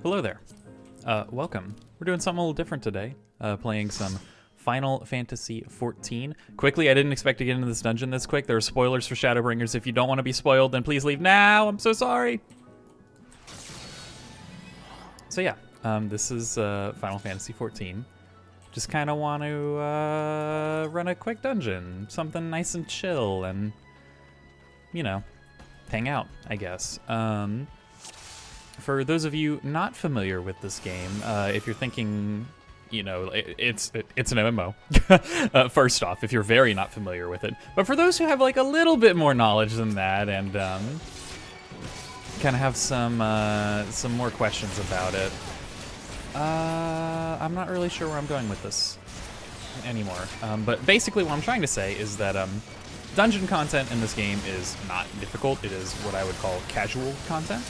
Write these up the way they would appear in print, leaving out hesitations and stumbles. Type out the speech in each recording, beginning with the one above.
Hello there. Welcome. We're doing something a little different today. Playing some Final Fantasy XIV. Quickly, I didn't expect to get into this dungeon this quick. There are spoilers for Shadowbringers. If you don't want to be spoiled, then please leave now. I'm so sorry. So yeah, this is Final Fantasy XIV. Just kind of want to run a quick dungeon. Something nice and chill and, you know, hang out, I guess. For those of you not familiar with this game, if you're thinking, you know, it's an MMO. First off, if you're very not familiar with it. But for those who have like a little bit more knowledge than that and kind of have some more questions about it, I'm not really sure where I'm going with this anymore. But basically what I'm trying to say is that dungeon content in this game is not difficult. It is what I would call casual content.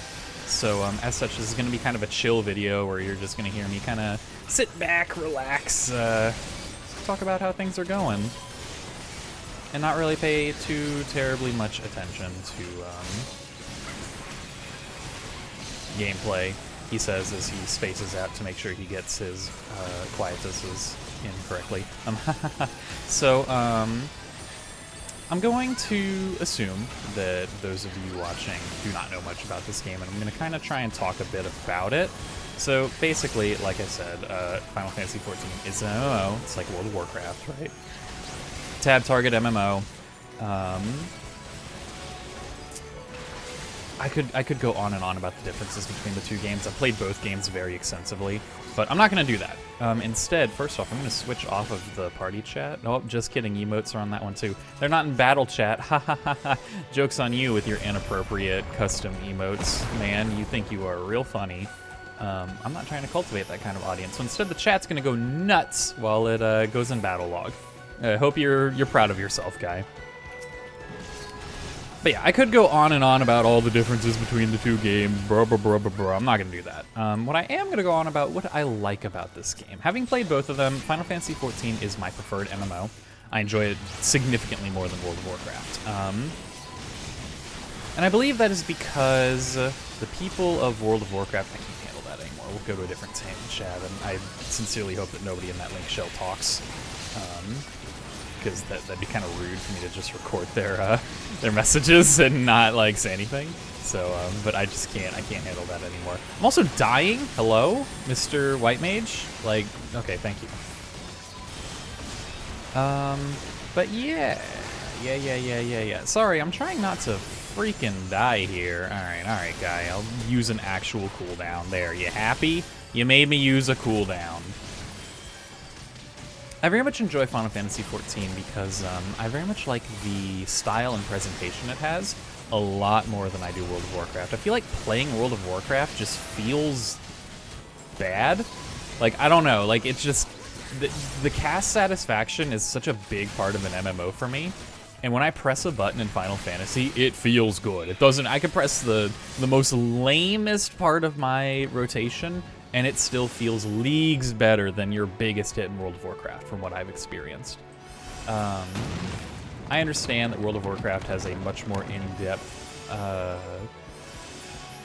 So as such, this is going to be kind of a chill video where you're just going to hear me kind of sit back, relax, talk about how things are going, and not really pay too terribly much attention to gameplay, he says as he spaces out to make sure he gets his quietuses in correctly. So, I'm going to assume that those of you watching do not know much about this game, and I'm going to kind of try and talk a bit about it. So basically, like I said, Final Fantasy XIV is an MMO. It's like World of Warcraft, right? Tab target MMO. I could go on and on about the differences between the two games. I've played both games very extensively, but I'm not going to do that. Instead, first off, I'm going to switch off of the party chat. Oh, just kidding. Emotes are on that one, too. They're not in battle chat. Ha ha ha ha. Joke's on you with your inappropriate custom emotes. Man, you think you are real funny. I'm not trying to cultivate that kind of audience. So instead, the chat's going to go nuts while it goes in battle log. I hope you're proud of yourself, guy. But yeah, I could go on and on about all the differences between the two games, blah, blah, blah, blah, blah. I'm not going to do that. What I am going to go on about what I like about this game. Having played both of them, Final Fantasy XIV is my preferred MMO. I enjoy it significantly more than World of Warcraft. And I believe that is because the people of World of Warcraft, I can't handle that anymore. We'll go to a different chat, and I sincerely hope that nobody in that link shell talks. Because that'd be kind of rude for me to just record their messages and not like say anything. So, but I just can't handle that anymore. I'm also dying. Hello, Mr. White Mage. Like, okay, thank you. But yeah. Sorry, I'm trying not to freaking die here. All right, guy. I'll use an actual cooldown. There, you happy? You made me use a cooldown. I very much enjoy Final Fantasy XIV because I very much like the style and presentation it has a lot more than I do World of Warcraft. I feel like playing World of Warcraft just feels bad. Like, I don't know, like it's just, the cast satisfaction is such a big part of an MMO for me. And when I press a button in Final Fantasy, it feels good. It doesn't, I could press the most lamest part of my rotation and it still feels leagues better than your biggest hit in World of Warcraft, from what I've experienced. I understand that World of Warcraft has a much more in-depth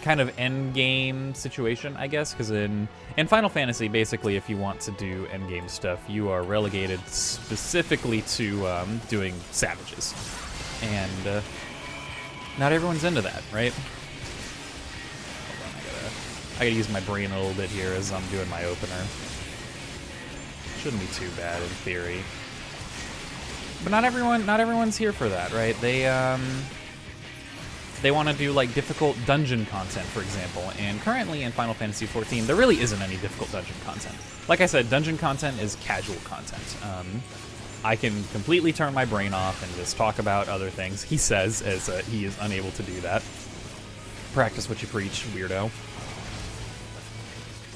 kind of endgame situation, I guess, because in Final Fantasy, basically, if you want to do endgame stuff, you are relegated specifically to doing savages. And not everyone's into that, right? I gotta use my brain a little bit here as I'm doing my opener. Shouldn't be too bad in theory. But not everyone's here for that, right? They want to do like difficult dungeon content, for example. And currently in Final Fantasy XIV, there really isn't any difficult dungeon content. Like I said, dungeon content is casual content. I can completely turn my brain off and just talk about other things. He says, as he is unable to do that. Practice what you preach, weirdo.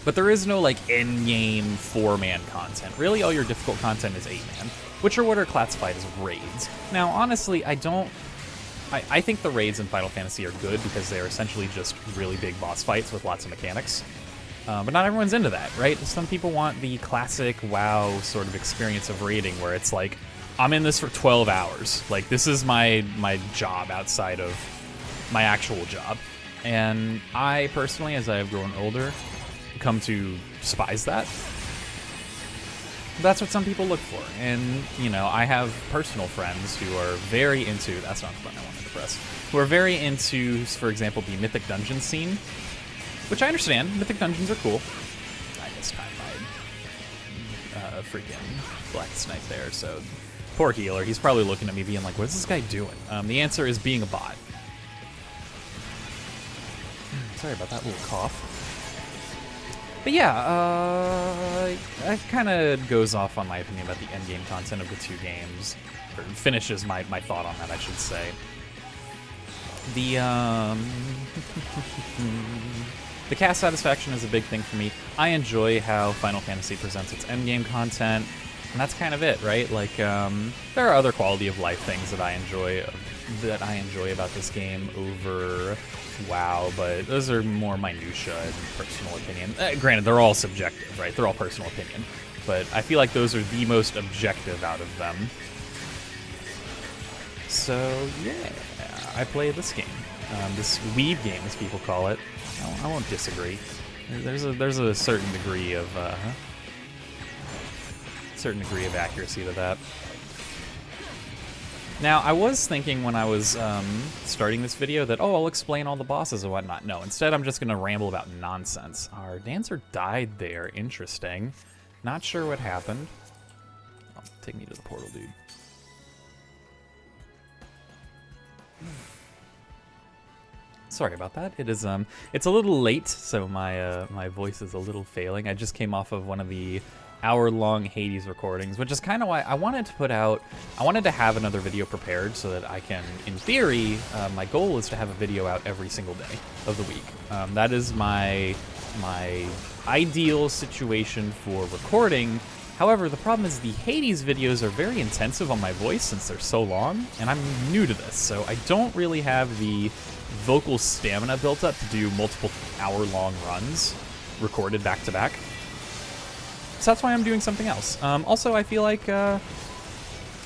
But there is no, like, endgame 4-man content. Really, all your difficult content is 8-man, which are what are classified as raids. Now, honestly, I think the raids in Final Fantasy are good because they're essentially just really big boss fights with lots of mechanics. But not everyone's into that, right? Some people want the classic WoW sort of experience of raiding where it's like, I'm in this for 12 hours. Like, this is my job outside of my actual job. And I, personally, as I have grown older, come to despise that. That's what some people look for, and, you know, I have personal friends who are very into, that's not the button I wanted to press, who are very into, for example, the Mythic Dungeon scene, which I understand. Mythic Dungeons are cool. I mistimed my freaking Black Snipe there, so poor healer. He's probably looking at me being like, what's this guy doing? The answer is being a bot. Sorry about that little cough. But yeah, it kind of goes off on my opinion about the endgame content of the two games, or finishes my thought on that, I should say. The the cast satisfaction is a big thing for me. I enjoy how Final Fantasy presents its endgame content, and that's kind of it, right? Like, there are other quality of life things that I enjoy about this game over WoW, but those are more minutia and personal opinion. Granted, they're all subjective, right? They're all personal opinion, but I feel like those are the most objective out of them. So yeah, I play this game, this weeb game, as people call it. I won't disagree. There's a certain degree of accuracy to that. Now, I was thinking when I was starting this video that, oh, I'll explain all the bosses and whatnot. No, instead I'm just going to ramble about nonsense. Our dancer died there. Interesting. Not sure what happened. Oh, take me to the portal, dude. Sorry about that. It is it's a little late, so my my voice is a little failing. I just came off of one of the hour-long Hades recordings, which is kind of why I wanted to have another video prepared so that I can, in theory, my goal is to have a video out every single day of the week. That is my ideal situation for recording. However, the problem is the Hades videos are very intensive on my voice since they're so long, and I'm new to this, so I don't really have the vocal stamina built up to do multiple hour-long runs recorded back-to-back. So that's why I'm doing something else. Also, I feel like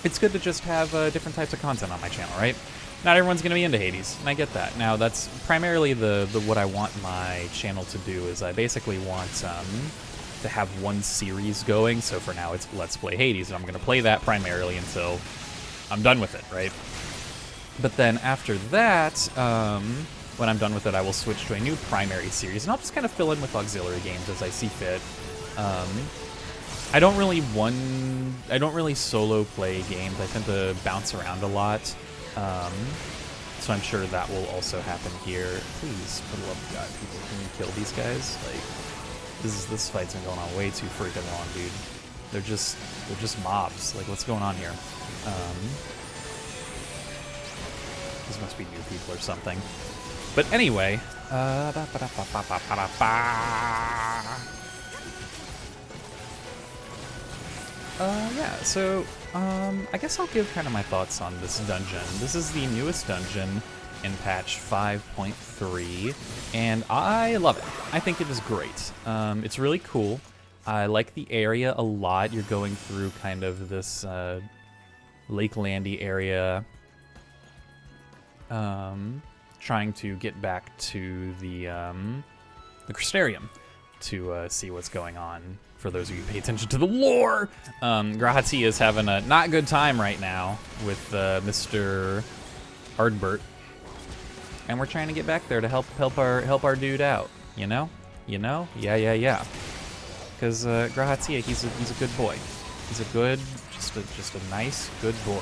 it's good to just have different types of content on my channel, right? Not everyone's going to be into Hades, and I get that. Now, that's primarily the what I want my channel to do, is I basically want to have one series going. So for now, it's Let's Play Hades, and I'm going to play that primarily until I'm done with it, right? But then after that, when I'm done with it, I will switch to a new primary series, and I'll just kind of fill in with auxiliary games as I see fit. I don't really solo play games. I tend to bounce around a lot. So I'm sure that will also happen here. Please, for the love of God, people, can you kill these guys? Like, this fight's been going on way too freaking long, dude. They're just mobs. Like, what's going on here? These must be new people or something. But anyway, yeah, so, I guess I'll give kind of my thoughts on this dungeon. This is the newest dungeon in patch 5.3, and I love it. I think it is great. It's really cool. I like the area a lot. You're going through kind of this, Lake Landy area, trying to get back to the Crystarium to, see what's going on. For those of you who pay attention to the lore, Grahati is having a not good time right now with Mr. Ardbert, and we're trying to get back there to help our dude out. You know, yeah. Because Grahati, he's a good boy. He's a good, just a nice good boy.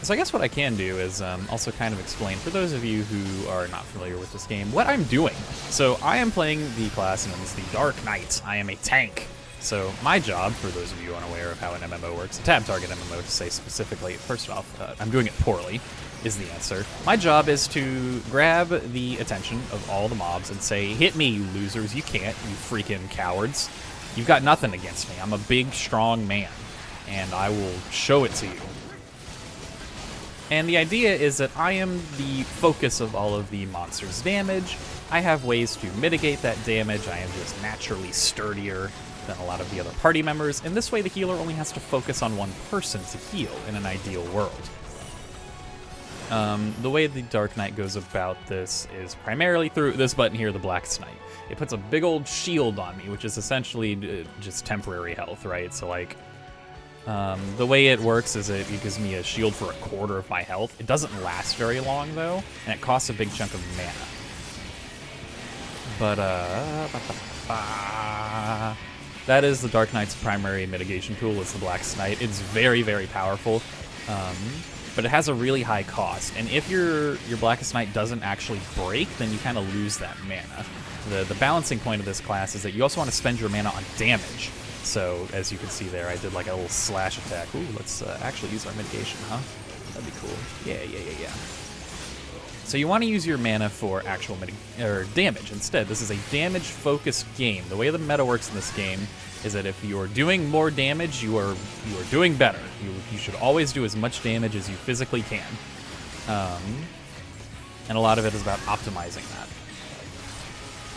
So I guess what I can do is also kind of explain, for those of you who are not familiar with this game, what I'm doing. So I am playing the class known as the Dark Knight. I am a tank. So my job, for those of you unaware of how an MMO works, a tab target MMO to say specifically, first off, I'm doing it poorly, is the answer. My job is to grab the attention of all the mobs and say, hit me, you losers, you can't, you freaking cowards. You've got nothing against me. I'm a big, strong man, and I will show it to you. And the idea is that I am the focus of all of the monster's damage. I have ways to mitigate that damage. I am just naturally sturdier than a lot of the other party members, and this way the healer only has to focus on one person to heal in an ideal world. The way the Dark Knight goes about this is primarily through this button here, the Blackest Knight. It puts a big old shield on me, which is essentially just temporary health, right? So like, the way it works is it gives me a shield for a quarter of my health. It doesn't last very long though, and it costs a big chunk of mana. But that is the Dark Knight's primary mitigation tool, is the Blackest Knight. It's very, very powerful. But it has a really high cost, and if your Blackest Knight doesn't actually break, then you kind of lose that mana. The balancing point of this class is that you also want to spend your mana on damage. So, as you can see there, I did like a little slash attack. Ooh, let's actually use our mitigation, huh? That'd be cool. Yeah. So you want to use your mana for actual damage instead. This is a damage-focused game. The way the meta works in this game is that if you're doing more damage, you are doing better. You should always do as much damage as you physically can. And a lot of it is about optimizing that.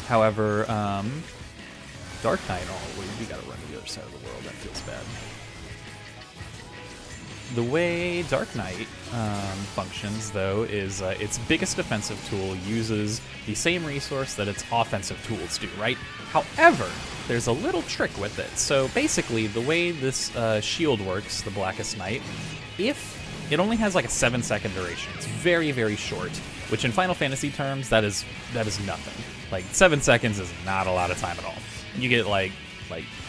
However, Dark Knight, we gotta run to the other side of the world, that feels bad. The way Dark Knight functions, though, is its biggest defensive tool uses the same resource that its offensive tools do, right? However, there's a little trick with it. So basically, the way this shield works, the Blackest Knight, if it only has like a 7-second duration, it's very, very short, which in Final Fantasy terms, that is nothing. Like, 7 seconds is not a lot of time at all. You get like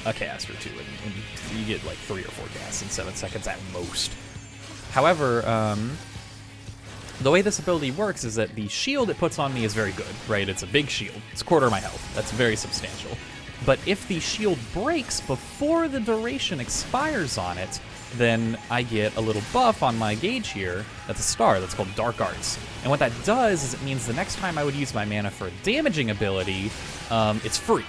a cast or two, and you get like 3 or 4 casts in 7 seconds at most. However, the way this ability works is that the shield it puts on me is very good, right? It's a big shield. It's a quarter of my health. That's very substantial. But if the shield breaks before the duration expires on it, then I get a little buff on my gauge here. That's a star. That's called Dark Arts. And what that does is it means the next time I would use my mana for a damaging ability, it's free.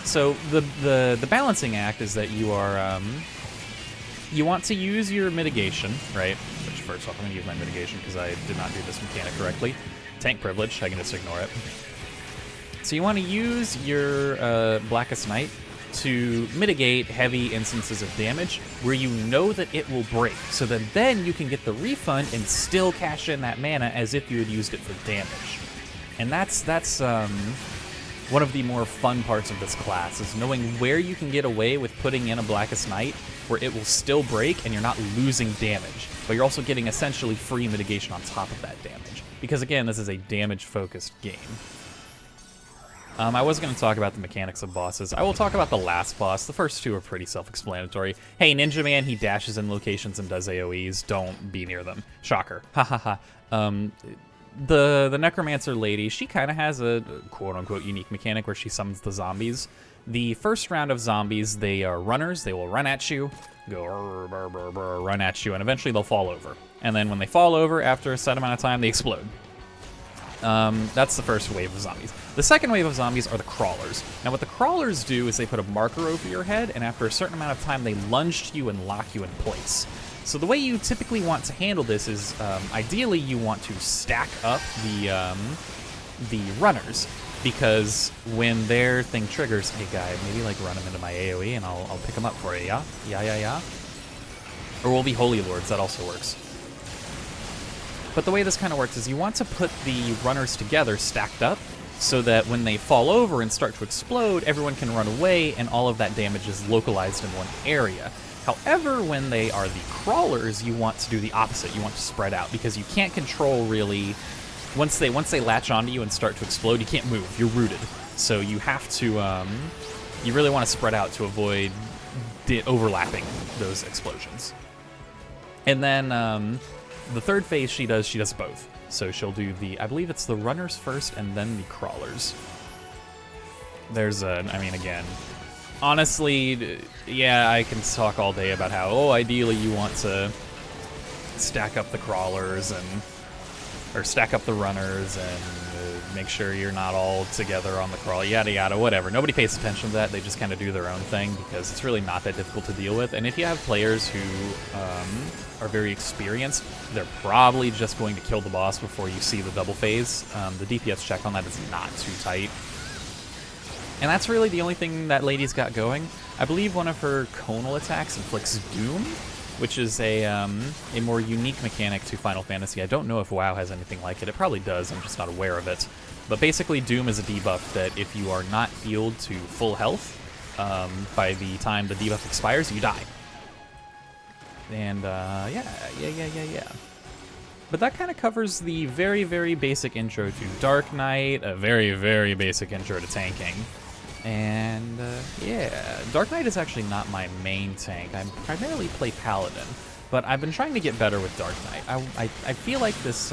So the balancing act is that you are you want to use your mitigation, right? Which first off, I'm going to use my mitigation because I did not do this mechanic correctly. Tank privilege, I can just ignore it. So you want to use your Blackest Knight to mitigate heavy instances of damage where you know that it will break, so that then you can get the refund and still cash in that mana as if you had used it for damage. And that's one of the more fun parts of this class, is knowing where you can get away with putting in a Blackest Knight where it will still break and you're not losing damage, but you're also getting essentially free mitigation on top of that damage. Because again, this is a damage-focused game. I was going to talk about the mechanics of bosses. I will talk about the last boss. The first two are pretty self-explanatory. Hey, Ninja Man, he dashes in locations and does AoEs. Don't be near them. Shocker. Ha ha ha. The Necromancer lady, she kind of has a quote-unquote unique mechanic where she summons the zombies. The first round of zombies, they are runners. They will run at you, run at you, and eventually they'll fall over. And then when they fall over, after a set amount of time, they explode. That's the first wave of zombies. The second wave of zombies are the crawlers. Now what the crawlers do is they put a marker over your head, and after a certain amount of time they lunge to you and lock you in place. So the way you typically want to handle this is, ideally you want to stack up the runners, because when their thing triggers, hey guy, maybe like run them into my AoE and I'll pick them up for you, yeah? Yeah. Or we'll be Holy Lords, that also works. But the way this kind of works is you want to put the runners together, stacked up, so that when they fall over and start to explode, everyone can run away and all of that damage is localized in one area. However, when they are the crawlers, you want to do the opposite. You want to spread out, because you can't control really... Once they latch onto you and start to explode, you can't move. You're rooted. So you have to... you really want to spread out to avoid overlapping those explosions. And then... the third phase she does both. So she'll do I believe it's the runners first and then the crawlers. I mean, again, honestly, yeah, I can talk all day about how, ideally you want to stack up the crawlers or stack up the runners and make sure you're not all together on the crawl, yada yada, whatever. Nobody pays attention to that. They just kind of do their own thing because it's really not that difficult to deal with. And if you have players who are very experienced, they're probably just going to kill the boss before you see the double phase. The DPS check on that is not too tight. And that's really the only thing that lady's got going. I believe one of her conal attacks inflicts doom, which is a more unique mechanic to Final Fantasy. I don't know if WoW has anything like it. It probably does, I'm just not aware of it. But basically, Doom is a debuff that if you are not healed to full health, by the time the debuff expires, you die. And, yeah. But that kind of covers the very, very basic intro to Dark Knight, a very, very basic intro to tanking. And, yeah, Dark Knight is actually not my main tank. I primarily play Paladin, but I've been trying to get better with Dark Knight. I feel like this,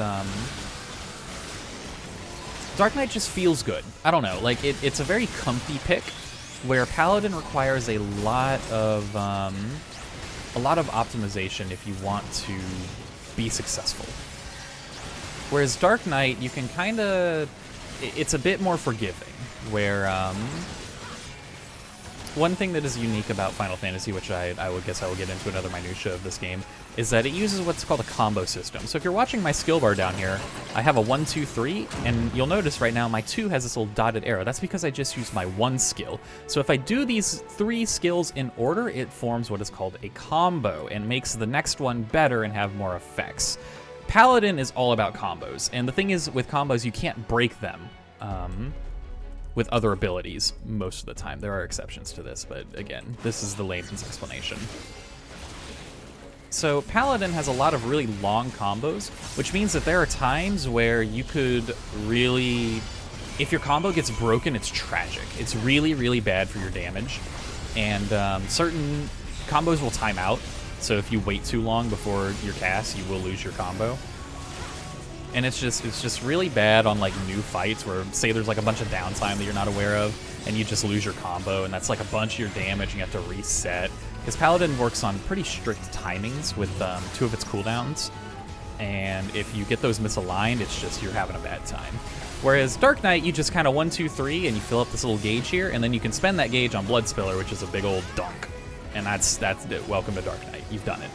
Dark Knight just feels good. I don't know, like, it's a very comfy pick, where Paladin requires a lot of optimization if you want to be successful. Whereas Dark Knight, you can kind of, it's a bit more forgiving, where one thing that is unique about Final Fantasy, which I would guess I will get into another minutia of this game, is that it uses what's called a combo system. So if you're watching my skill bar down here, I have a 1, 2, 3, and you'll notice right now my 2 has this little dotted arrow. That's because I just used my 1 skill. So if I do these 3 skills in order, it forms what is called a combo and makes the next one better and have more effects. Paladin is all about combos, and the thing is with combos, you can't break them with other abilities most of the time. There are exceptions to this, but again, this is the layman's explanation. So Paladin has a lot of really long combos, which means that there are times where you could really, if your combo gets broken, it's tragic. It's really, really bad for your damage. And certain combos will time out, so if you wait too long before your cast, you will lose your combo. And it's just really bad on like new fights where, say there's like a bunch of downtime that you're not aware of, and you just lose your combo, and that's like a bunch of your damage, and you have to reset. Because Paladin works on pretty strict timings with 2 of its cooldowns, and if you get those misaligned, it's just you're having a bad time. Whereas Dark Knight, you just kind of 1, 2, 3, and you fill up this little gauge here, and then you can spend that gauge on Blood Spiller, which is a big old dunk. And that's it. Welcome to Dark Knight. You've done it.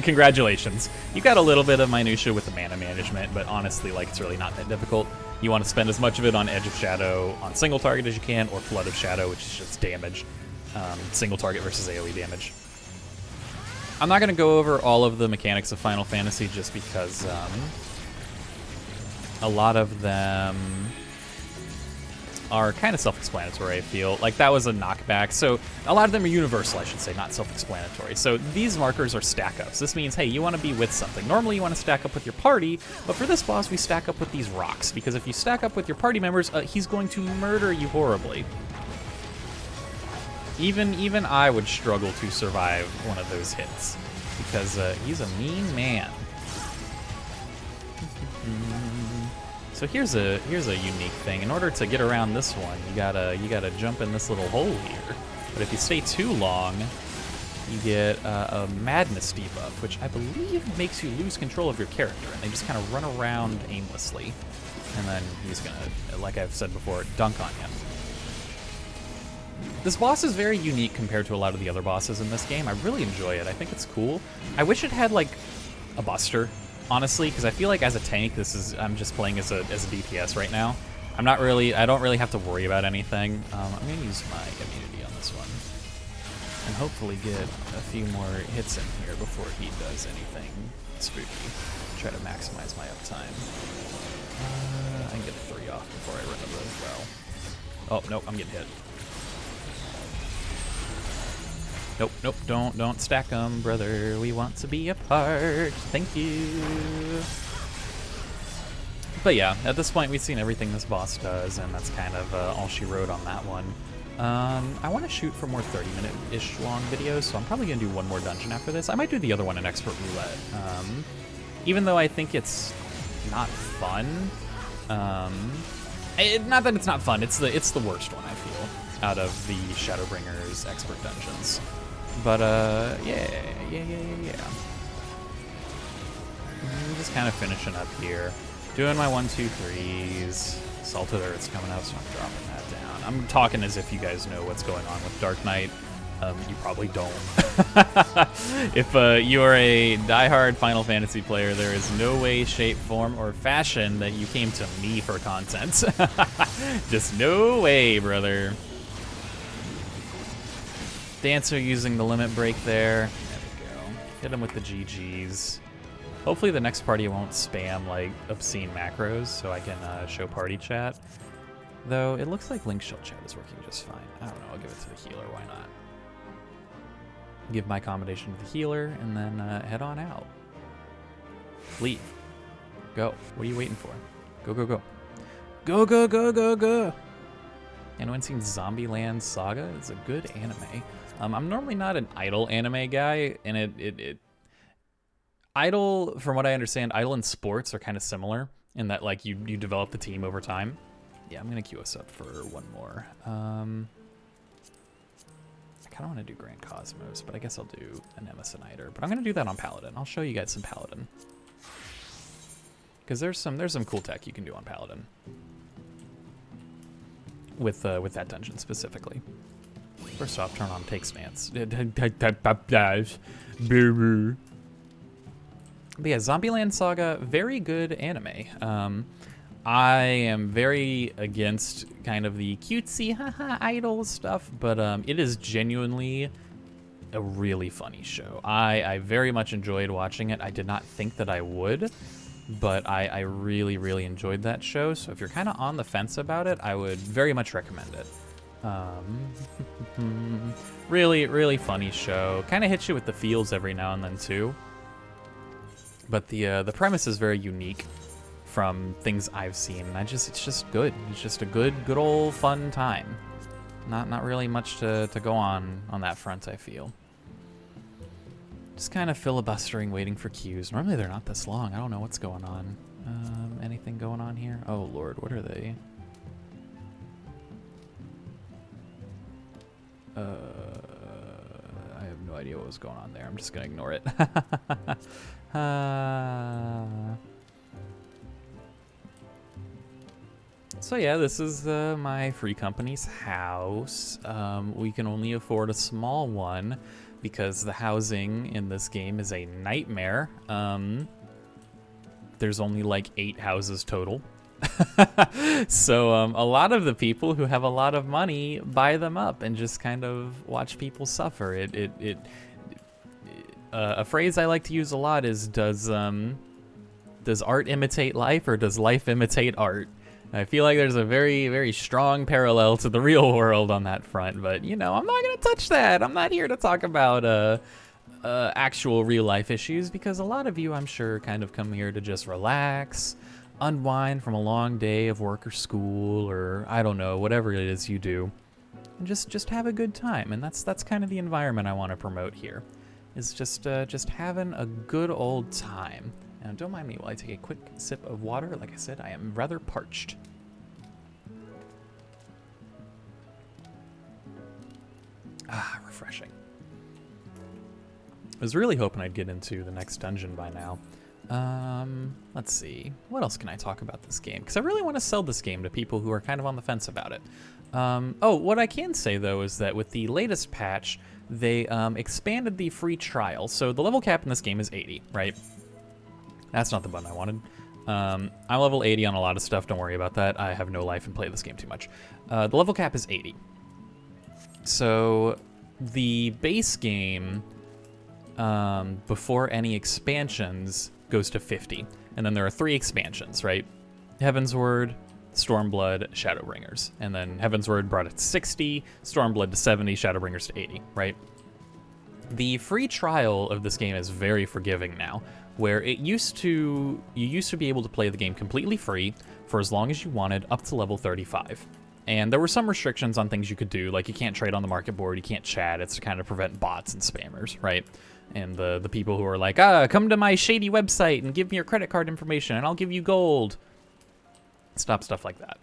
Congratulations. You got a little bit of minutia with the mana management, but honestly, like, it's really not that difficult. You want to spend as much of it on Edge of Shadow on single target as you can, or Flood of Shadow, which is just damage. Single target versus AoE damage. I'm not going to go over all of the mechanics of Final Fantasy just because a lot of them are kind of self-explanatory, I feel. Like, that was a knockback. So a lot of them are universal, I should say, not self-explanatory. So these markers are stack-ups. This means, hey, you want to be with something. Normally you want to stack up with your party, but for this boss we stack up with these rocks, because if you stack up with your party members, he's going to murder you horribly. Even I would struggle to survive one of those hits, because he's a mean man. So here's a unique thing. In order to get around this one, you gotta jump in this little hole here. But if you stay too long, you get a madness debuff, which I believe makes you lose control of your character, and they just kind of run around aimlessly. And then he's gonna, like I've said before, dunk on you. This boss is very unique compared to a lot of the other bosses in this game. I really enjoy it. I think it's cool. I wish it had like a buster, honestly, because I feel like as a tank, I'm just playing as a DPS right now. I don't really have to worry about anything. I'm gonna use my immunity on this one, and hopefully get a few more hits in here before he does anything spooky. Try to maximize my uptime. I can get a 3 off before I run over as well. Oh, nope, I'm getting hit. Nope, don't stack them, brother. We want to be apart. Thank you. But yeah, at this point, we've seen everything this boss does, and that's kind of all she wrote on that one. I want to shoot for more 30-minute-ish long videos, so I'm probably going to do one more dungeon after this. I might do the other one in Expert Roulette. Even though I think it's not fun. Not that it's not fun, it's the worst one, I feel, out of the Shadowbringers Expert Dungeons. But, yeah. Just kind of finishing up here. Doing my 1, 2, 3s. Salted Earth's coming out, so I'm dropping that down. I'm talking as if you guys know what's going on with Dark Knight. You probably don't. If you are a diehard Final Fantasy player, there is no way, shape, form, or fashion that you came to me for content. Just no way, brother. Dancer using the limit break there. There we go. Hit him with the GGs. Hopefully the next party won't spam like obscene macros so I can show party chat. Though it looks like link shell chat is working just fine. I don't know, I'll give it to the healer, why not? Give my combination to the healer and then head on out. Leave. Go. What are you waiting for? Go, go, go. Go, go, go, go, go. Anyone seen Zombieland Saga? It's a good anime. I'm normally not an idle anime guy, and idle, from what I understand, idle and sports are kind of similar in that like you develop the team over time. Yeah, I'm gonna queue us up for one more. I kind of want to do Grand Cosmos, but I guess I'll do an Emisoniter. But I'm gonna do that on Paladin. I'll show you guys some Paladin. Because there's some cool tech you can do on Paladin. With that dungeon specifically. First off, turn on take stance. But yeah, Zombieland Saga, very good anime. I am very against kind of the cutesy haha idol stuff, but it is genuinely a really funny show. I very much enjoyed watching it. I did not think that I would, but I really, really enjoyed that show. So if you're kind of on the fence about it, I would very much recommend it. Really, really funny show. Kind of hits you with the feels every now and then too. But the premise is very unique from things I've seen. And it's just good. It's just a good old fun time. Not really much to go on that front, I feel. Just kind of filibustering, waiting for queues. Normally they're not this long. I don't know what's going on. Anything going on here? Oh Lord, what are they? I have no idea what was going on there. I'm just gonna ignore it. So yeah, this is my free company's house. We can only afford a small one because the housing in this game is a nightmare. There's only like 8 houses total. So a lot of the people who have a lot of money buy them up and just kind of watch people suffer. A phrase I like to use a lot is, does art imitate life, or does life imitate art? I feel like there's a very, very strong parallel to the real world on that front, but you know, I'm not gonna touch that. I'm not here to talk about actual real life issues, because a lot of you, I'm sure, kind of come here to just relax, unwind from a long day of work or school, or I don't know, whatever it is you do, and just have a good time. And that's kind of the environment I want to promote here, is just having a good old time. Now, don't mind me while I take a quick sip of water. Like I said, I am rather parched. Ah, refreshing. I was really hoping I'd get into the next dungeon by now. Let's see. What else can I talk about this game? Because I really want to sell this game to people who are kind of on the fence about it. Oh, what I can say, though, is that with the latest patch, they expanded the free trial. So the level cap in this game is 80, right? That's not the button I wanted. I'm level 80 on a lot of stuff. Don't worry about that. I have no life and play this game too much. The level cap is 80. So the base game, before any expansions, goes to 50. And then there are 3 expansions, right? Heavensward, Stormblood, Shadowbringers. And then Heavensward brought it to 60, Stormblood to 70, Shadowbringers to 80, right? The free trial of this game is very forgiving now, where you used to be able to play the game completely free for as long as you wanted, up to level 35. And there were some restrictions on things you could do, like you can't trade on the market board, you can't chat. It's to kind of prevent bots and spammers, right? And the people who are like, come to my shady website and give me your credit card information and I'll give you gold. Stop stuff like that.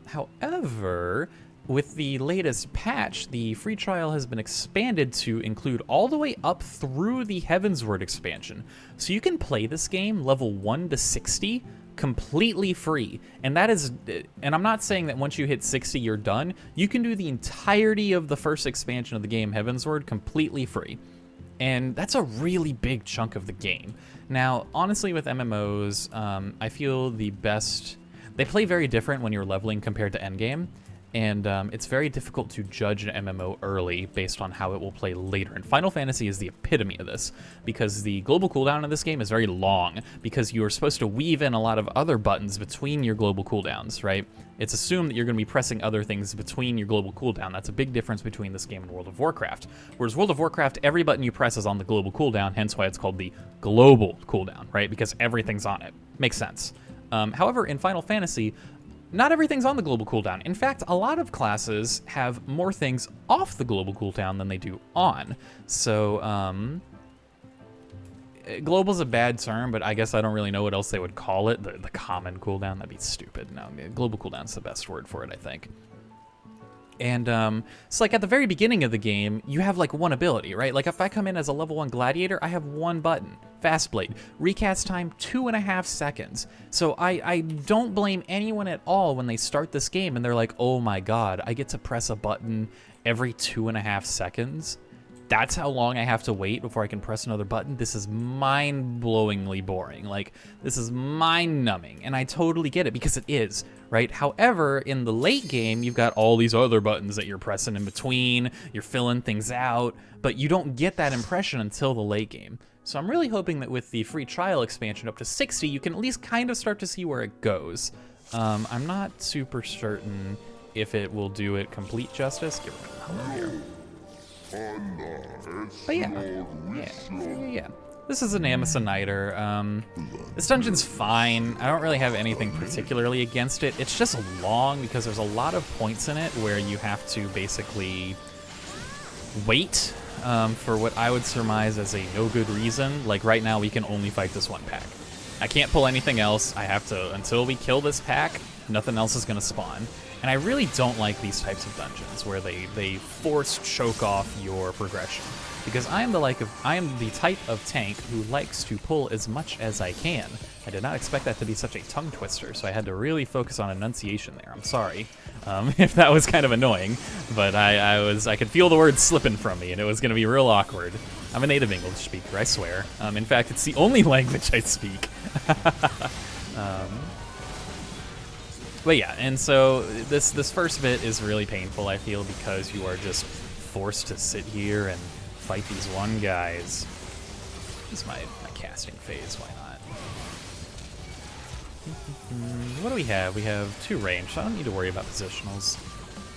However, with the latest patch, the free trial has been expanded to include all the way up through the Heavensward expansion. So you can play this game level 1 to 60 completely free. And that is, and I'm not saying that once you hit 60, you're done. You can do the entirety of the first expansion of the game, Heavensward, completely free. And that's a really big chunk of the game. Now, honestly, with MMOs, I feel the best, they play very different when you're leveling compared to endgame. And it's very difficult to judge an MMO early based on how it will play later. And Final Fantasy is the epitome of this, because the global cooldown in this game is very long, because you are supposed to weave in a lot of other buttons between your global cooldowns, right? It's assumed that you're going to be pressing other things between your global cooldown. That's a big difference between this game and World of Warcraft. Whereas World of Warcraft, every button you press is on the global cooldown, hence why it's called the global cooldown, right? Because everything's on it. Makes sense. However, in Final Fantasy, not everything's on the global cooldown. In fact, a lot of classes have more things off the global cooldown than they do on. So, global's a bad term, but I guess I don't really know what else they would call it. The common cooldown, that'd be stupid. No, global cooldown's the best word for it, I think. And so like at the very beginning of the game, you have like one ability, right? Like if I come in as a level 1 gladiator, I have one button, Fast Blade. Recast time 2.5 seconds. So I don't blame anyone at all when they start this game and they're like, oh my god, I get to press a button every 2.5 seconds. That's how long I have to wait before I can press another button. This is mind-blowingly boring. Like, this is mind-numbing, and I totally get it because it is, right? However, in the late game, you've got all these other buttons that you're pressing in between, you're filling things out, but you don't get that impression until the late game. So I'm really hoping that with the free trial expansion up to 60, you can at least kind of start to see where it goes. I'm not super certain if it will do it complete justice. Get rid of helmet here. But yeah. This is an Amazoniter. This dungeon's fine. I don't really have anything particularly against it. It's just long because there's a lot of points in it where you have to basically wait for what I would surmise as a no good reason. Like right now, we can only fight this one pack. I can't pull anything else. I have to, until we kill this pack, nothing else is gonna spawn. And I really don't like these types of dungeons where they force choke off your progression, because I am the type of tank who likes to pull as much as I can. I did not expect that to be such a tongue twister, so I had to really focus on enunciation there. I'm sorry if that was kind of annoying, but I could feel the words slipping from me, and it was going to be real awkward. I'm a native English speaker, I swear. In fact, it's the only language I speak. But yeah, and so this first bit is really painful, I feel, because you are just forced to sit here and fight these one guys. This is my casting phase, why not? What do we have? We have 2 range, so I don't need to worry about positionals,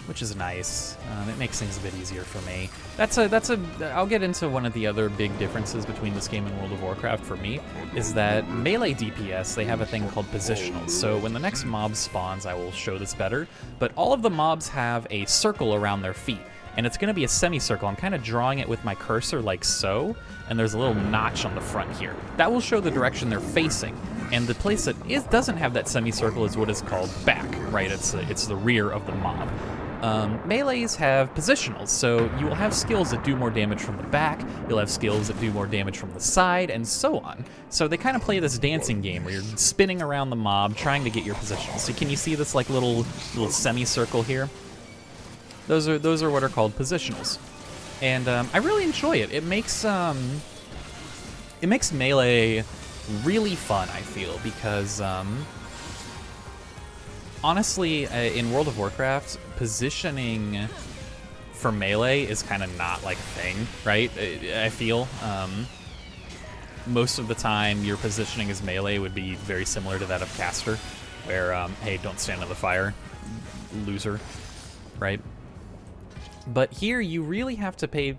which is nice. It makes things a bit easier for me. I'll get into one of the other big differences between this game and World of Warcraft for me, is that melee DPS, they have a thing called positionals. So when the next mob spawns, I will show this better, but all of the mobs have a circle around their feet, and it's gonna be a semicircle. I'm kind of drawing it with my cursor like so, and there's a little notch on the front here. That will show the direction they're facing, and the place that doesn't have that semicircle is what is called back, right? It's the rear of the mob. Melees have positionals, so you will have skills that do more damage from the back, you'll have skills that do more damage from the side, and so on. So they kind of play this dancing game where you're spinning around the mob, trying to get your positionals. So can you see this like little semicircle here? Those are what are called positionals. And I really enjoy it. It makes melee really fun, I feel, because honestly, in World of Warcraft, positioning for melee is kind of not like a thing, right? I feel most of the time your positioning as melee would be very similar to that of caster, where hey, don't stand in the fire, loser, right? But here you really have to pay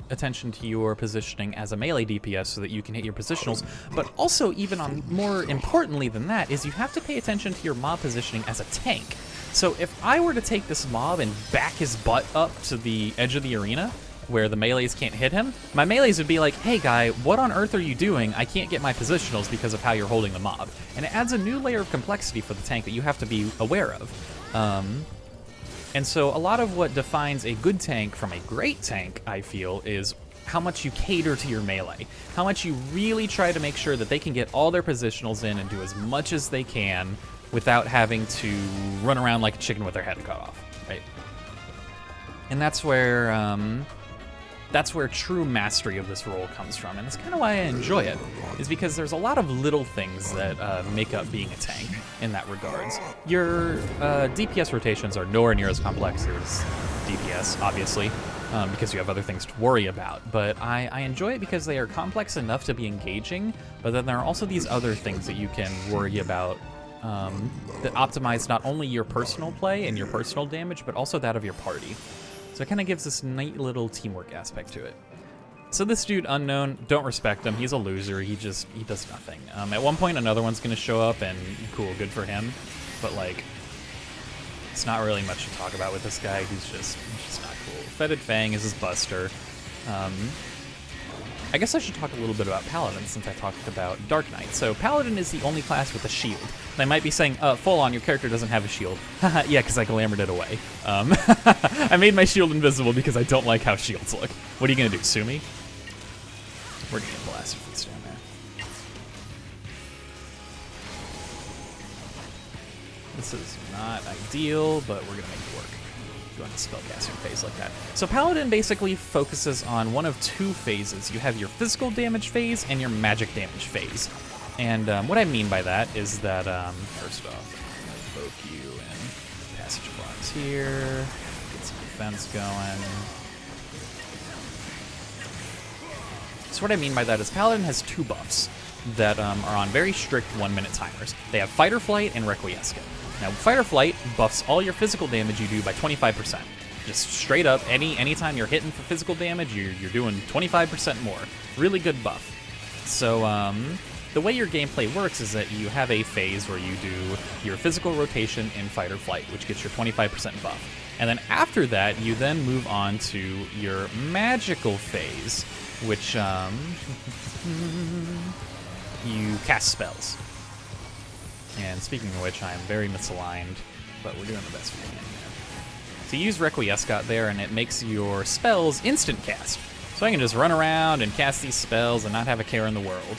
attention to your positioning as a melee DPS so that you can hit your positionals, but also even on more importantly than that is you have to pay attention to your mob positioning as a tank. So if I were to take this mob and back his butt up to the edge of the arena where the melees can't hit him, my melees would be like, hey guy, what on earth are you doing? I can't get my positionals because of how you're holding the mob. And it adds a new layer of complexity for the tank that you have to be aware of. And so a lot of what defines a good tank from a great tank, I feel, is how much you cater to your melee. How much you really try to make sure that they can get all their positionals in and do as much as they can without having to run around like a chicken with their head cut off, right? And that's where that's where true mastery of this role comes from, and that's kind of why I enjoy it, is because there's a lot of little things that make up being a tank in that regards. Your DPS rotations are nowhere near as complex as DPS, obviously, because you have other things to worry about, but I enjoy it because they are complex enough to be engaging, but then there are also these other things that you can worry about that optimize not only your personal play and your personal damage, but also that of your party. So it kind of gives this neat little teamwork aspect to it. So this dude, Unknown, don't respect him. He's a loser. He does nothing. At one point, another one's going to show up, and cool, good for him. But, like, it's not really much to talk about with this guy. He's just not cool. Fetid Fang is his buster. I guess I should talk a little bit about Paladin since I talked about Dark Knight. So Paladin is the only class with a shield. They might be saying, full on, your character doesn't have a shield. Yeah, because I glamored it away. I made my shield invisible because I don't like how shields look. What are you going to do, sue me? We're going to get blasted if we stand there. This is not ideal, but we're going to make it work. Go into spellcasting phase like that. So Paladin basically focuses on one of two phases. You have your physical damage phase and your magic damage phase. And what I mean by that is that, first off, I'm going to evoke you and passage blocks here, get some defense going. So what I mean by that is Paladin has two buffs that are on very strict 1-minute timers. They have Fight or Flight and Requiescat. Now, Fight or Flight buffs all your physical damage you do by 25%. Just straight up, anytime you're hitting for physical damage, you're doing 25% more. Really good buff. So, the way your gameplay works is that you have a phase where you do your physical rotation in Fight or Flight, which gets your 25% buff. And then after that, you then move on to your magical phase, which, you cast spells. And speaking of which, I'm very misaligned, but we're doing the best we can here. So you use Requiescat there, and it makes your spells instant cast. So I can just run around and cast these spells and not have a care in the world.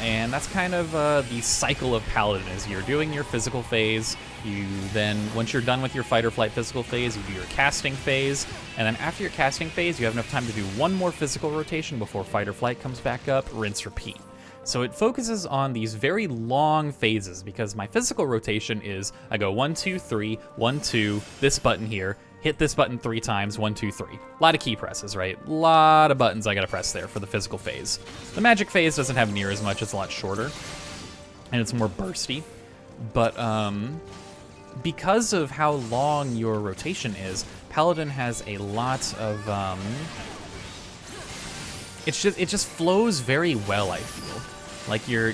And that's kind of the cycle of Paladin, is you're doing your physical phase, you then, once you're done with your Fight or Flight physical phase, you do your casting phase, and then after your casting phase, you have enough time to do one more physical rotation before Fight or Flight comes back up, rinse, repeat. So it focuses on these very long phases, because my physical rotation is, I go 1, 2, 3, 1, 2, this button here, hit this button 3 times, 1, 2, 3. A lot of key presses, right? A lot of buttons I gotta press there for the physical phase. The magic phase doesn't have near as much, it's a lot shorter, and it's more bursty. But because of how long your rotation is, Paladin has a lot of, it just flows very well, I feel. Like you're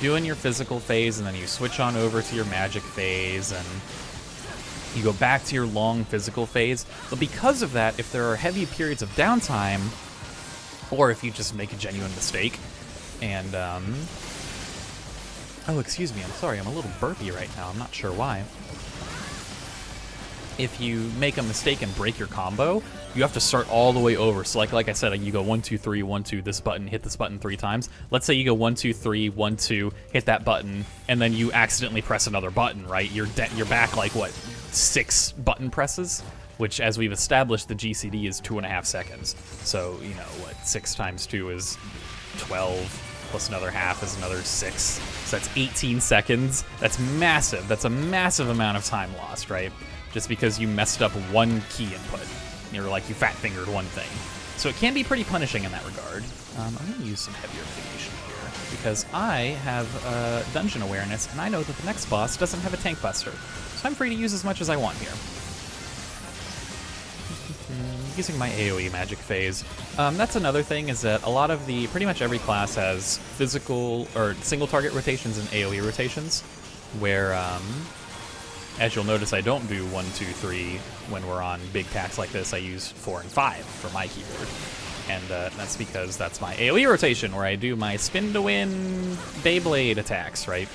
doing your physical phase, and then you switch on over to your magic phase, and you go back to your long physical phase. But because of that, if there are heavy periods of downtime, or if you just make a genuine mistake, and oh, excuse me, I'm sorry, I'm a little burpy right now, I'm not sure why. If you make a mistake and break your combo, you have to start all the way over. So like I said, you go 1, 2, 3, 1, 2, this button, hit this button 3 times. Let's say you go 1, 2, 3, 1, 2, hit that button, and then you accidentally press another button, right? You're back like, what, 6 button presses? Which, as we've established, the GCD is 2.5 seconds. So, you know, what, 6 times 2 is 12, plus another half is another 6. So that's 18 seconds. That's massive. That's a massive amount of time lost, right? Just because you messed up one key input. You're like, you fat-fingered one thing. So it can be pretty punishing in that regard. I'm going to use some heavier mitigation here, because I have dungeon awareness, and I know that the next boss doesn't have a tank buster. So I'm free to use as much as I want here. Using my AoE magic phase. That's another thing, is that a lot of pretty much every class has physical, or single target rotations and AoE rotations, where, as you'll notice, I don't do 1, 2, 3 when we're on big packs like this. I use 4 and 5 for my keyboard. And that's because that's my AoE rotation, where I do my spin to win Beyblade attacks, right?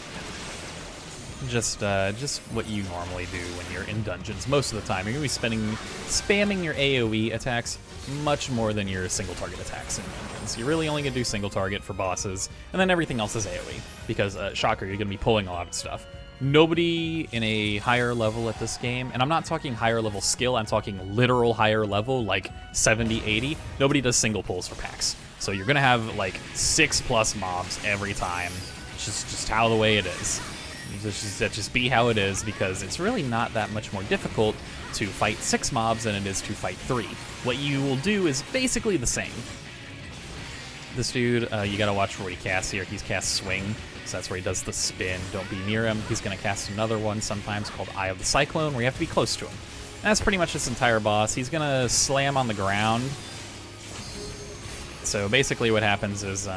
Just what you normally do when you're in dungeons most of the time. You're going to be spamming your AoE attacks much more than your single target attacks in dungeons. You're really only going to do single target for bosses, and then everything else is AoE. Because, shocker, you're going to be pulling a lot of stuff. Nobody in a higher level at this game, and I'm not talking higher level skill, I'm talking literal higher level, like 70, 80, nobody does single pulls for packs. So you're gonna have like 6+ mobs every time. It's just how the way it is. Just be how it is, because it's really not that much more difficult to fight 6 mobs than it is to fight 3. What you will do is basically the same. This dude, you gotta watch for what he casts here. He's cast Swing, so that's where he does the spin. Don't be near him. He's gonna cast another one sometimes called Eye of the Cyclone, where you have to be close to him. And that's pretty much this entire boss. He's gonna slam on the ground. So basically what happens is,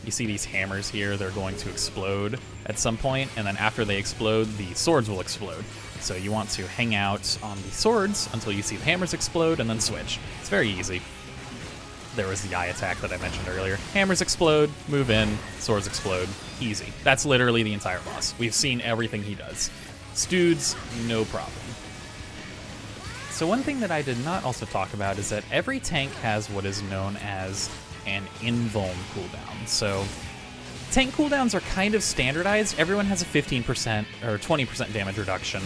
you see these hammers here, they're going to explode at some point, and then after they explode, the swords will explode. So you want to hang out on the swords until you see the hammers explode, and then switch. It's very easy. There was the eye attack that I mentioned earlier. Hammers explode, move in, swords explode, easy. That's literally the entire boss. We've seen everything he does. Studs, no problem. So one thing that I did not also talk about is that every tank has what is known as an invuln cooldown. So tank cooldowns are kind of standardized. Everyone has a 15% or 20% damage reduction.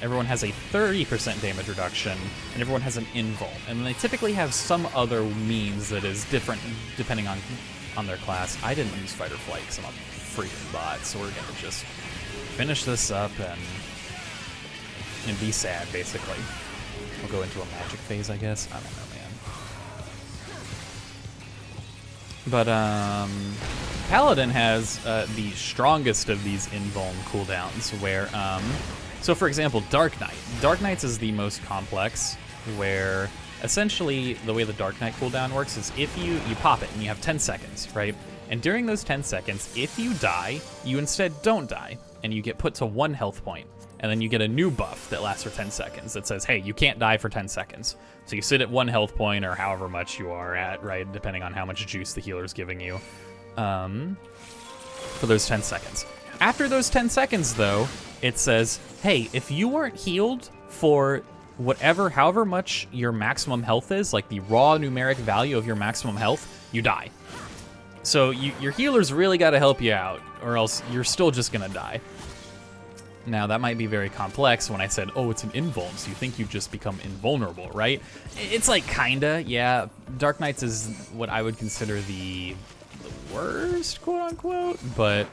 Everyone has a 30% damage reduction, and everyone has an invuln. And they typically have some other means that is different depending on their class. I didn't use Fight or Flight because I'm a freaking bot, so we're gonna just finish this up and be sad, basically. We'll go into a magic phase, I guess. I don't know, man. But Paladin has the strongest of these invuln cooldowns, where so for example, Dark Knight. Dark Knight's is the most complex, where essentially the way the Dark Knight cooldown works is if you pop it and you have 10 seconds, right? And during those 10 seconds, if you die, you instead don't die, and you get put to 1 health point. And then you get a new buff that lasts for 10 seconds that says, hey, you can't die for 10 seconds. So you sit at 1 health point or however much you are at, right? Depending on how much juice the healer's giving you for those 10 seconds. After those 10 seconds, though, it says, hey, if you weren't healed for however much your maximum health is, like the raw numeric value of your maximum health, you die. So your healer's really got to help you out, or else you're still just gonna die. Now, that might be very complex when I said, oh, it's an invuln, so you think you just become invulnerable, right? It's like, kinda, yeah. Dark Knights is what I would consider the worst, quote-unquote, but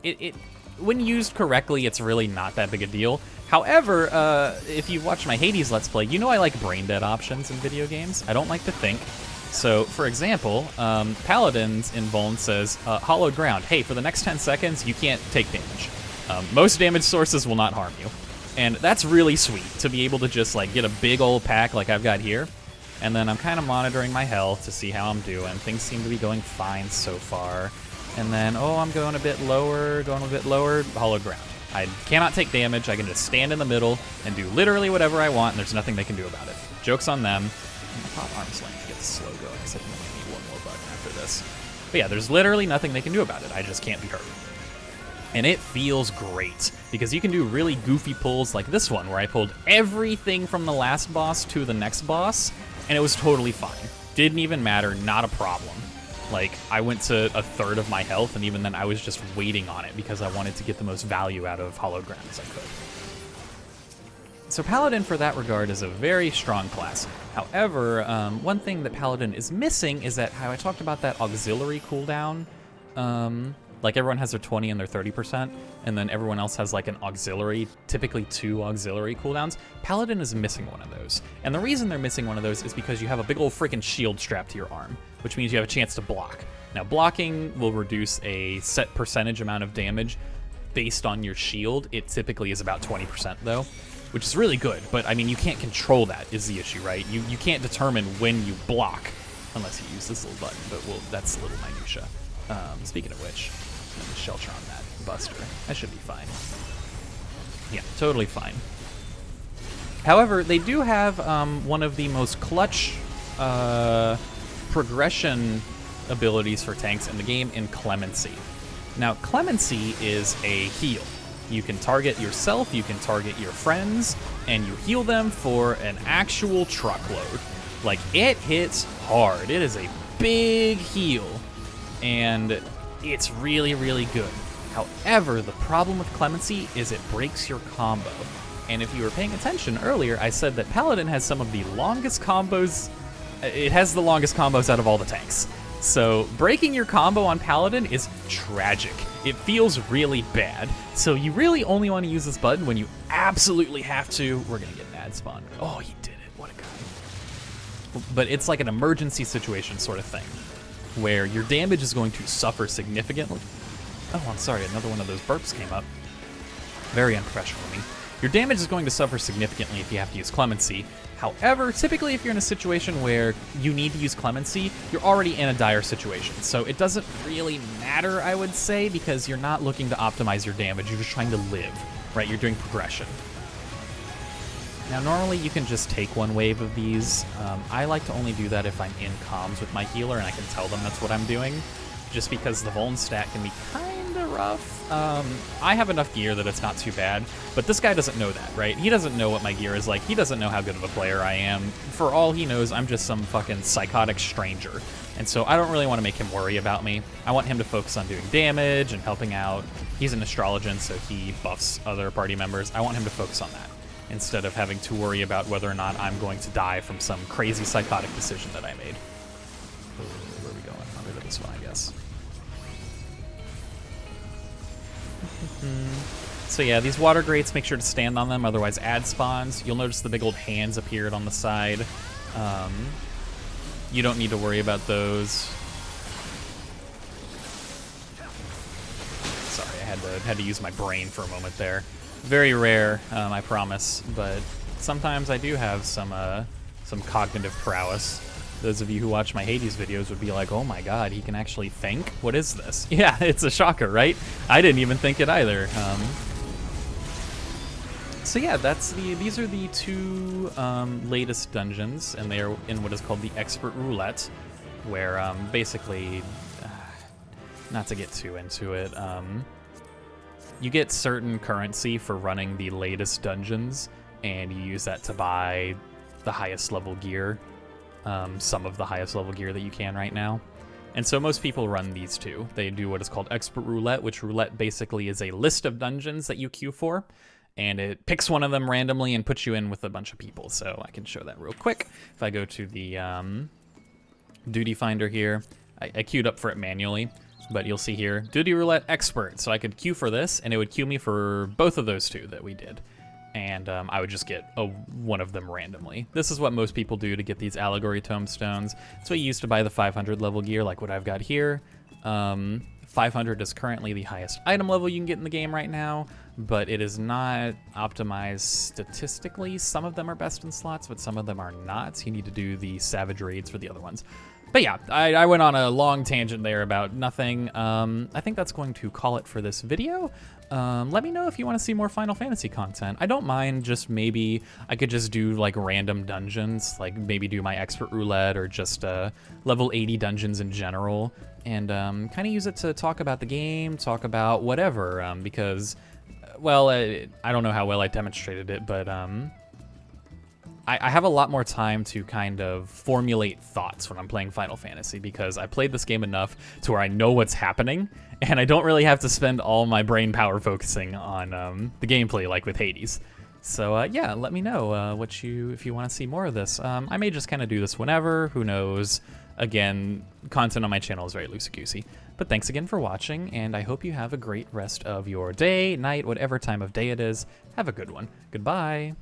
it when used correctly, it's really not that big a deal. However, if you watch my Hades Let's Play, you know I like brain-dead options in video games. I don't like to think. So, for example, Paladin's invuln says, Hollowed Ground, hey, for the next 10 seconds, you can't take damage. Most damage sources will not harm you. And that's really sweet, to be able to just like get a big old pack like I've got here. And then I'm kind of monitoring my health to see how I'm doing. Things seem to be going fine so far. And then, oh, I'm going a bit lower, Hollowed Ground. I cannot take damage, I can just stand in the middle and do literally whatever I want, and there's nothing they can do about it. Joke's on them. I'm gonna pop Arm's Length to get the slow going, because I think I need one more button after this. But yeah, there's literally nothing they can do about it. I just can't be hurt. And it feels great, because you can do really goofy pulls like this one, where I pulled everything from the last boss to the next boss, and it was totally fine. Didn't even matter, not a problem. Like, I went to a third of my health, and even then I was just waiting on it, because I wanted to get the most value out of Hollowed Ground as I could. So Paladin, for that regard, is a very strong class. However, one thing that Paladin is missing is that how I talked about that auxiliary cooldown, like everyone has their 20 and their 30%, and then everyone else has like an auxiliary, typically 2 auxiliary cooldowns. Paladin is missing one of those. And the reason they're missing one of those is because you have a big old freaking shield strapped to your arm, which means you have a chance to block. Now, blocking will reduce a set percentage amount of damage based on your shield. It typically is about 20% though, which is really good, but I mean, you can't control that is the issue, right? You can't determine when you block unless you use this little button, but that's a little minutia. Speaking of which, let me shelter on that buster. That should be fine. Yeah, totally fine. However, they do have one of the most clutch progression abilities for tanks in the game in Clemency. Now, Clemency is a heal. You can target yourself, you can target your friends, and you heal them for an actual truckload. Like, it hits hard. It is a big heal, and it's really, really good. However, the problem with Clemency is it breaks your combo. And if you were paying attention earlier, I said that Paladin has some of the longest combos. It has the longest combos out of all the tanks. So breaking your combo on Paladin is tragic. It feels really bad. So you really only want to use this button when you absolutely have to. We're gonna get an ad spawn. Oh, he did it, what a guy. But it's like an emergency situation sort of thing, where your damage is going to suffer significantly. Oh, I'm sorry, another one of those burps came up. Very unprofessional of me. Your damage is going to suffer significantly if you have to use Clemency. However, typically if you're in a situation where you need to use Clemency, you're already in a dire situation. So it doesn't really matter, I would say, because you're not looking to optimize your damage, you're just trying to live, right? You're doing progression. Now, normally you can just take one wave of these. I like to only do that if I'm in comms with my healer and I can tell them that's what I'm doing, just because the Vuln stat can be kinda rough. I have enough gear that it's not too bad, but this guy doesn't know that, right? He doesn't know what my gear is like. He doesn't know how good of a player I am. For all he knows, I'm just some fucking psychotic stranger. And so I don't really want to make him worry about me. I want him to focus on doing damage and helping out. He's an astrologian, so he buffs other party members. I want him to focus on that, instead of having to worry about whether or not I'm going to die from some crazy psychotic decision that I made. Where are we going? Under this one, I guess. So yeah, these water grates, make sure to stand on them, otherwise ad spawns. You'll notice the big old hands appeared on the side. You don't need to worry about those. Sorry, I had to use my brain for a moment there. Very rare, I promise, but sometimes I do have some cognitive prowess. Those of you who watch my Hades videos would be like, oh my god, he can actually think? What is this? Yeah, it's a shocker, right? I didn't even think it either. So yeah, these are the two latest dungeons, and they are in what is called the Expert Roulette, where basically, not to get too into it, you get certain currency for running the latest dungeons, and you use that to buy the highest level gear. Some of the highest level gear that you can right now. And so most people run these two. They do what is called Expert Roulette, which roulette basically is a list of dungeons that you queue for, and it picks one of them randomly and puts you in with a bunch of people. So I can show that real quick. If I go to the duty finder here, I queued up for it manually, but you'll see here, Duty Roulette Expert. So I could queue for this, and it would queue me for both of those two that we did. And I would just get one of them randomly. This is what most people do to get these Allegory Tomestones. It's what you use to buy the 500 level gear, like what I've got here. 500 is currently the highest item level you can get in the game right now, but it is not optimized statistically. Some of them are best in slots, but some of them are not. You need to do the Savage Raids for the other ones. But yeah, I went on a long tangent there about nothing. I think that's going to call it for this video. Let me know if you want to see more Final Fantasy content. I don't mind, just maybe I could just do like random dungeons, like maybe do my Expert Roulette or just level 80 dungeons in general, and kind of use it to talk about the game, talk about whatever, because, well, I don't know how well I demonstrated it, but I have a lot more time to kind of formulate thoughts when I'm playing Final Fantasy, because I played this game enough to where I know what's happening, and I don't really have to spend all my brain power focusing on the gameplay like with Hades. So yeah, let me know if you want to see more of this. I may just kind of do this whenever, who knows. Again, content on my channel is very loosey-goosey. But thanks again for watching, and I hope you have a great rest of your day, night, whatever time of day it is. Have a good one. Goodbye.